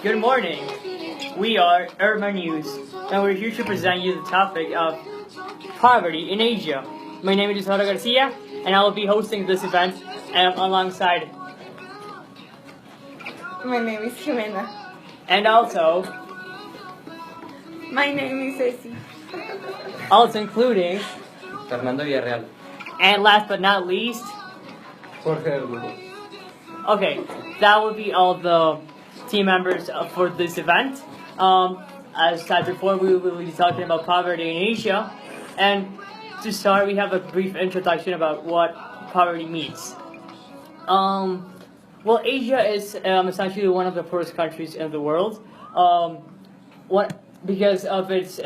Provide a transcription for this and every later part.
Good morning. We are Urban News, and we're here to present you the topic of poverty in Asia. My name is Isidoro Garcia, and I will be hosting this event alongside. My name is Jimena. And also. My name is Ceci. Also including. Fernando Villarreal. And last but not least. Jorge Verdugo. Okay, that will be all the team members for this event. As said before, we will be talking about poverty in Asia. And to start, we have a brief introduction about what poverty means. Well, Asia is essentially one of the poorest countries in the world. Because of its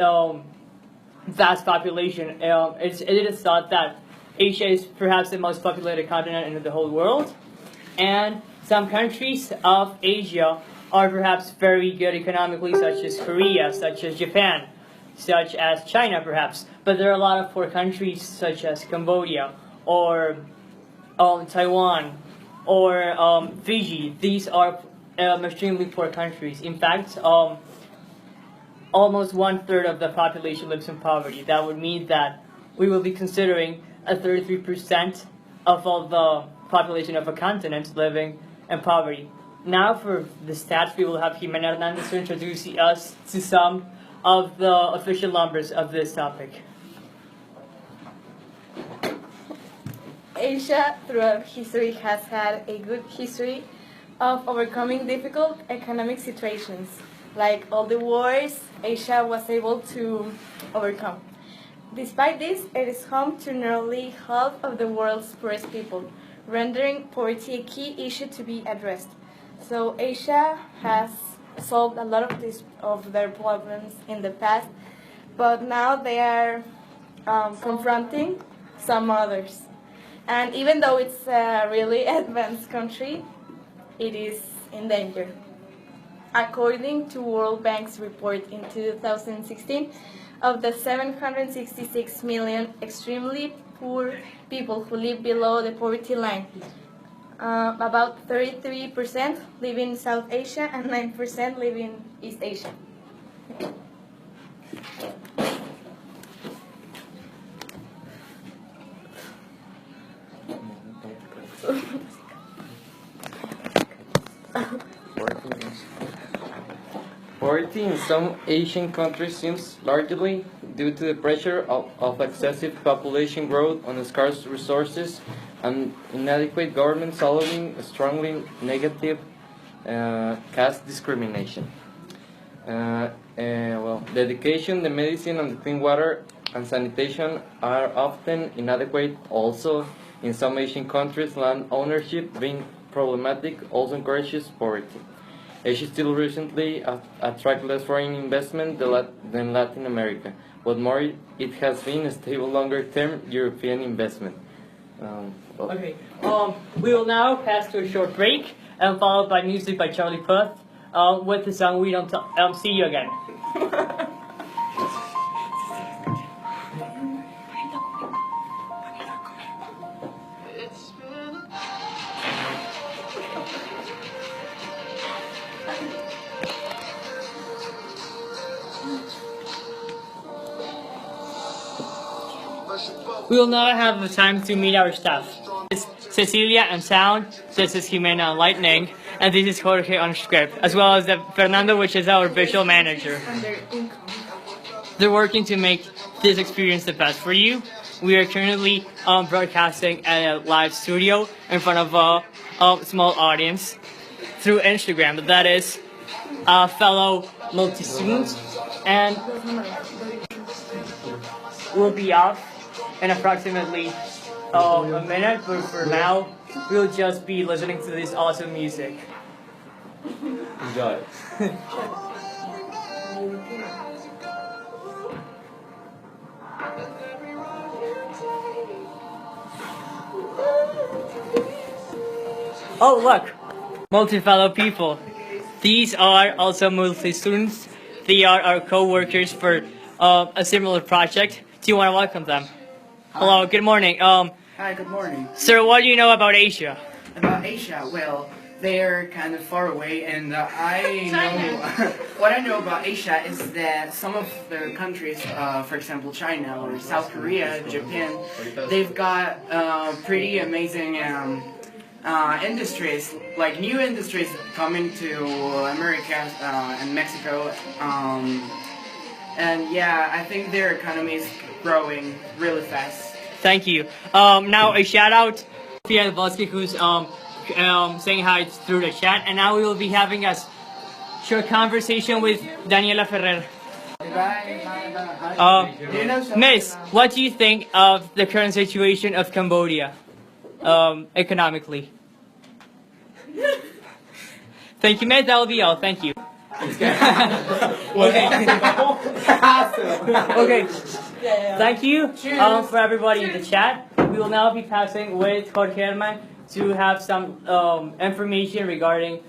vast population, it is thought that Asia is perhaps the most populated continent in the whole world. And some countries of Asia are perhaps very good economically, such as Korea, such as Japan, such as China perhaps. But there are a lot of poor countries such as Cambodia or Taiwan or Fiji. These are extremely poor countries. In fact, almost 1/3 of the population lives in poverty. That would mean that we will be considering 33% of all the population of a continent living in poverty. Now for the stats, we will have Jimena Hernandez to introduce us to some of the official numbers of this topic. Asia, throughout history, has had a good history of overcoming difficult economic situations. Like all the wars, Asia was able to overcome. Despite this, it is home to nearly half of the world's poorest people, rendering poverty a key issue to be addressed. So Asia has solved a lot of their problems in the past, but now they are confronting some others. And even though it's a really advanced country, it is in danger. According to World Bank's report in 2016, of the 766 million extremely poor people who live below the poverty line, about 33% live in South Asia and 9% live in East Asia. Poverty in some Asian countries seems largely due to the pressure of excessive population growth on scarce resources and inadequate governments allowing strongly negative caste discrimination. The education, the medicine, and the clean water and sanitation are often inadequate. Also, in some Asian countries, land ownership being problematic also encourages poverty. Asia still recently attracted less foreign investment than Latin America, but more it has been a stable longer-term European investment. Okay, we will now pass to a short break, and followed by music by Charlie Puth, with the song We Don't See You Again. We will now have the time to meet our staff. This is Cecilia on sound, this is Jimena on lightning, and this is Jorge on script, as well as Fernando, which is our visual manager. They're working to make this experience the best for you. We are currently broadcasting at a live studio in front of a small audience through Instagram. That is fellow multi-students, and we'll be off in approximately a minute, but for now, we'll just be listening to this awesome music. Enjoy. Oh, look! Multi-fellow people. These are also multi-students. They are our co-workers for a similar project. Do you want to welcome them? Hello, good morning. Hi, good morning. Sir, what do you know about Asia? About Asia, well, they're kind of far away, and I know what I know about Asia is that some of the countries, for example, China or South Korea, Japan, they've got pretty amazing industries, like new industries coming to America and Mexico, and yeah, I think their economy is growing really fast. Thank you. Now a shout out to Sofia Volsky, who's saying hi through the chat, and now we will be having a short conversation with Daniela Ferrer. Miss, what do you think of the current situation of Cambodia, economically? Thank you, Miss. That will be all. Thank you. Okay. Okay. Thank you for everybody in the chat. We will now be passing with Jorge Herman to have some information regarding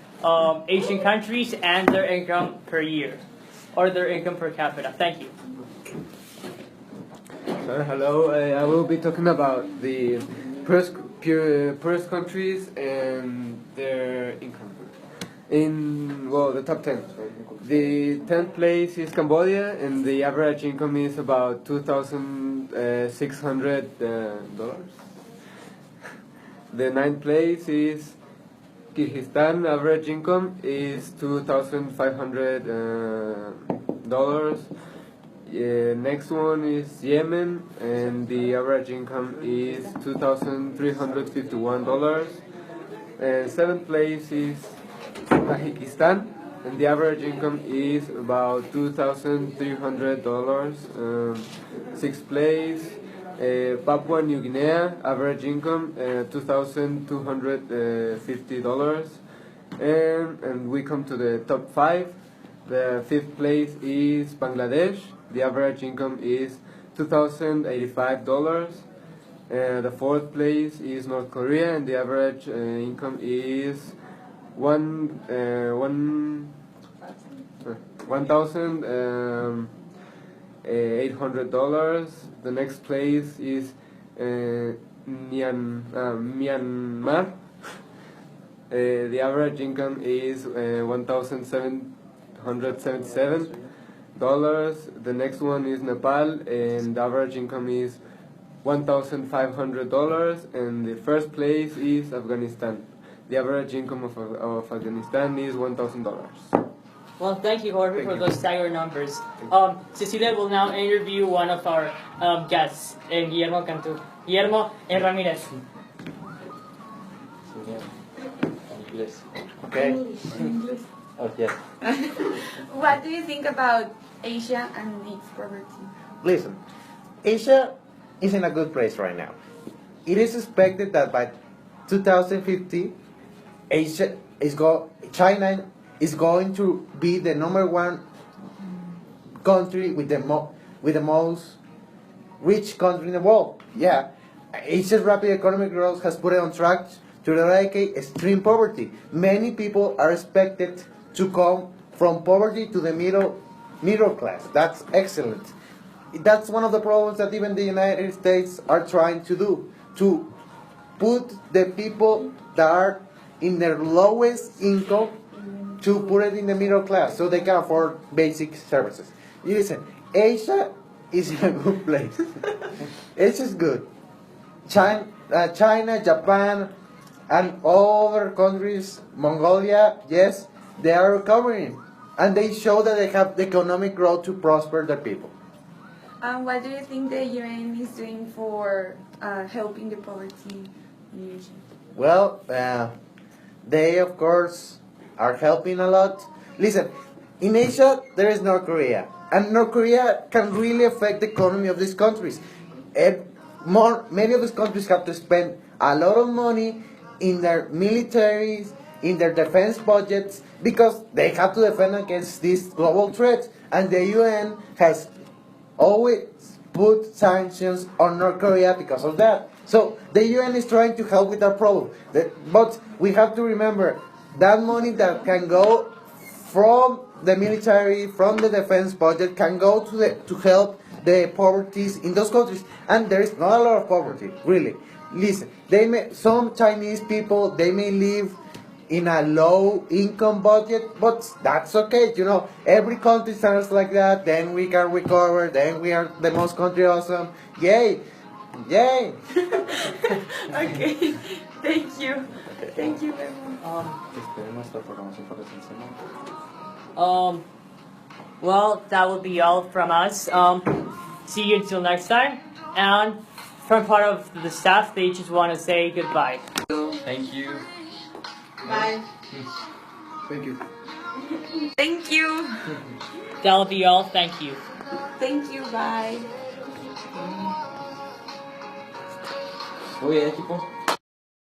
Asian countries and their income per year, or their income per capita. Thank you. Hello, I will be talking about the poorest countries and their income. The top 10. The 10th place is Cambodia, and the average income is about $2,600. The 9th place is Kyrgyzstan. Average income is $2,500. Next one is Yemen, and the average income is $2,351. 7th place is Tajikistan, and the average income is about $2,300. 6th place, Papua New Guinea, average income $2,250. And we come to the top 5. The 5th place is Bangladesh. The average income is $2,085. The 4th place is North Korea, and the average income is $1,800. The next place is Myanmar. The average income is $1,777. The next one is Nepal, and the average income is $1,500. And the first place is Afghanistan. The average income of Afghanistan is $1,000. Well, thank you, Jorge, for those staggering numbers. Cecilia will now interview one of our guests, Guillermo Cantu. Guillermo Ramirez. Okay. English. Oh, yes. What do you think about Asia and its poverty? Listen, Asia is in a good place right now. It is expected that by 2050, China is going to be the #1 country with the most rich country in the world. Yeah, Asia's rapid economic growth has put it on track to eradicate extreme poverty. Many people are expected to come from poverty to the middle class. That's excellent. That's one of the problems that even the United States are trying to do, to put the people that are in their lowest income to put it in the middle class so they can afford basic services. Listen, Asia is in a good place. Asia is good. China, Japan, and other countries, Mongolia, yes, they are recovering. And they show that they have the economic growth to prosper their people. What do you think the UN is doing for helping the poverty in Asia? Well, they of course are helping a lot. Listen, in Asia there is North Korea, and North Korea can really affect the economy of these countries. Many of these countries have to spend a lot of money in their militaries, in their defense budgets, because they have to defend against these global threats. And the UN has always put sanctions on North Korea because of that. So the UN is trying to help with that problem. But we have to remember that money that can go from the military, from the defense budget, can go to help the poverty in those countries. And there is not a lot of poverty, really. Listen, some Chinese people, they may live in a low income budget, but that's okay. You know, every country starts like that. Then we can recover. Then we are the most country awesome. Yay! Yay! Okay, thank you. Thank you very much. Well, that will be all from us. See you until next time. And from part of the staff, they just want to say goodbye. Thank you. Bye. Thank you. Thank you. That'll be all. Thank you. Thank you. Bye. Muy bien, equipo.